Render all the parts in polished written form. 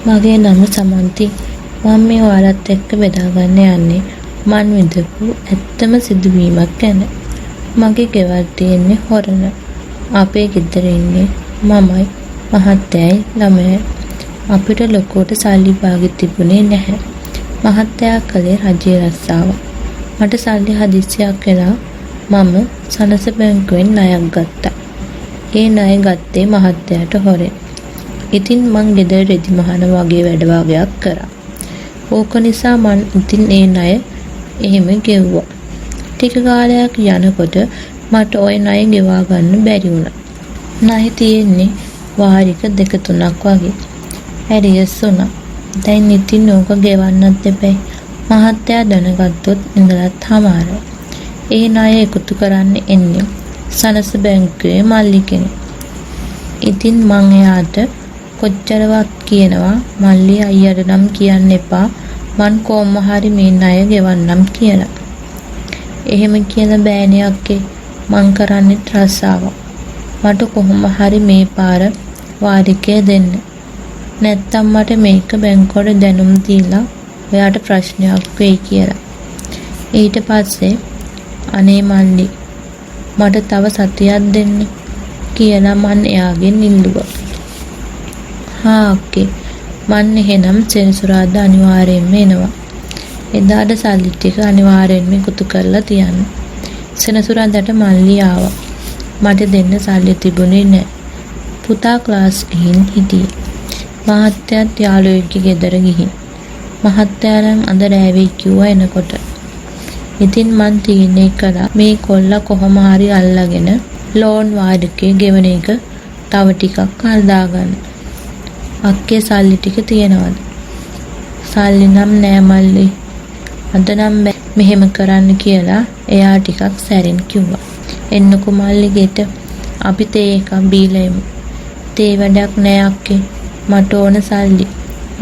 මගේ නම සමන්ති. මම මේ ඔයාලත් එක්ක බෙදා ගන්න යන්නේ මන් විඳපු ඇත්තම සිදුවීමක් ගැන. මගේ ගෙවල් තියෙන්නේ හොරණ. අපේ ගෙදර ඉන්නේ මමයි, මහත්තයයි, ළමයි. අපිට ලොකුවට සල්ලි බාගෙ තිබුණේ නැහැ. මහත්තයා කළේ රජයේ රස්සාව. මට සල්ලි හදිස්සියක් වෙලා මම සනස බැංකුවෙන් ණයක් ගත්තා. ඒ ණය ගත්තේ මහත්තයාට හොරෙන්. ඉතින් මං ගෙදර රෙදි මහන වගේ වැඩ වගයක් කරා. ඕක නිසා මං ඉතින් ඒ ණය එහෙම ගෙව්වා. ටික කාලයක් යනකොට මට ওই ණය ගෙවා ගන්න බැරි වුණා. ණය තියෙන්නේ වාරික 2-3ක් වගේ. ඇරියස් වුණා. දැන් ඉතින් ඕක ගෙවන්නත් එපැයි. මහත්තයා දැනගත්තොත් ඉඳලත් හමාරයි. ඒ ණය එකතු කරන්න එන්නේ සනස බැංකුවේ මල්ලි කෙනෙක්. ඉතින් මං එයාට කොච්චරවත් කියනවා මල්ලි අයියට නම් කියන්න එපා, මං කොහොම හරි මේ ණය ගෙවන්නම් කියලා. එහෙම කියලා බෑනේ අක්කේ, මං කරන්නේ රස්සාවක්. මට කොහොම හරි මේ පාර වාරිකය දෙන්න. නැත්තම් මට මේක බැංකුවට දැනුම් දීලා ඔයාට ප්‍රශ්නයක් වෙයි කියලා. ඊට පස්සේ අනේ මල්ලි මට තව සතියක් දෙන්න කියලා මං එයාගෙන් ඉල්ලුවා. හා අක්කේ, මං එහෙනම් සෙනසුරාදා අනිවාර්යෙන්ම එනවා. එදාට සල්ලි ටික අනිවාර්යෙන්ම එකතු කරලා තියන්න. සෙනසුරාදාට මල්ලි ආවා. මට දෙන්න සල්ලි තිබුණේ නැහැ. පුතා ක්ලාස් ගිහින් හිටියේ. මහත්තයාත් යාළුවෙක්ගේ ගෙදර ගිහින්. මහත්තයා නම් අද රෑවේ කිව්වා එනකොට. ඉතින් මං තීරණය කළා මේ කොල්ලා කොහොම හරි අල්ලගෙන ලෝන් වාරිකේ ගෙවන එක තව ටිකක් හදා ගන්න. අක්කේ සල්ලි ටික තියනවද? සල්ලි නම් නෑ මල්ලි. අද නම් මෙහෙම කරන්න කියලා එයා ටිකක් සැරින් කිව්වා. එන්නකෝ මල්ලි ගෙට. අපි තේ එකක් බීලා එමු. තේ වැඩක් නෑ අක්කේ. මට ඕන සල්ලි.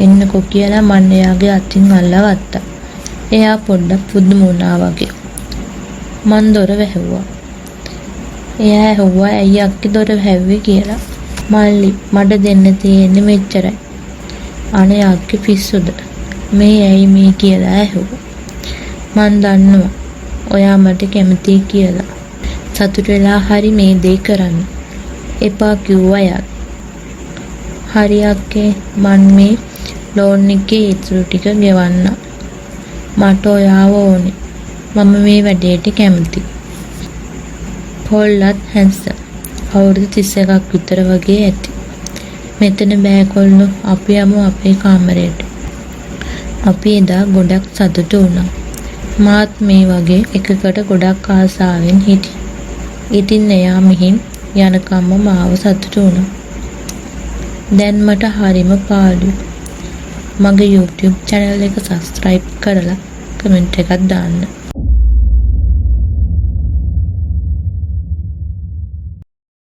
එන්නකෝ කියලා මන් එයාගේ අතින් අල්ලා ගත්තා. එයා පොඩ්ඩක් පුදුම වුණා වගේ. මන් දොර වැහුවා. එයා ඇහුවා ඇයි අක්කේ දොර වැහුවේ කියලා. මල්ලි මට දෙන්න තියෙන්නේ මෙච්චරයි. අනේ අක්කේ පිස්සුද? මේ ඇයි මේ කියලා ඇහුවා. මන් දන්නවා ඔයා මට කැමතියි කියලා. සතුට වෙලා හරි මේ දේ කරන්න. එපා කිව්වා යා. හරි අක්කේ, මන් මේ ලෝන් එකේ ඉතුරු ටික ගෙවන්න. මට ඔයාව ඕනේ. මම මේ වැඩේට කැමතියි. පොල්ලත් හැන්සන්. අවුරුදු 31ක් විතර වගේ ඇති. මෙතන බෑකොල්ලෝ අපි යමු අපේ කාමරයට. අපි එදා ගොඩක් සතුටු වුණා. මාත් මේ වගේ එකකට ගොඩක් ආසාවෙන් හිටියා. ඉතින් එයා මෙහින් යනකම්ම මාව සතුටු වුණා. දැන් මට හරිම පාළුයි. මගේ YouTube channel එක subscribe කරලා කමෙන්ට් එකක් දාන්න.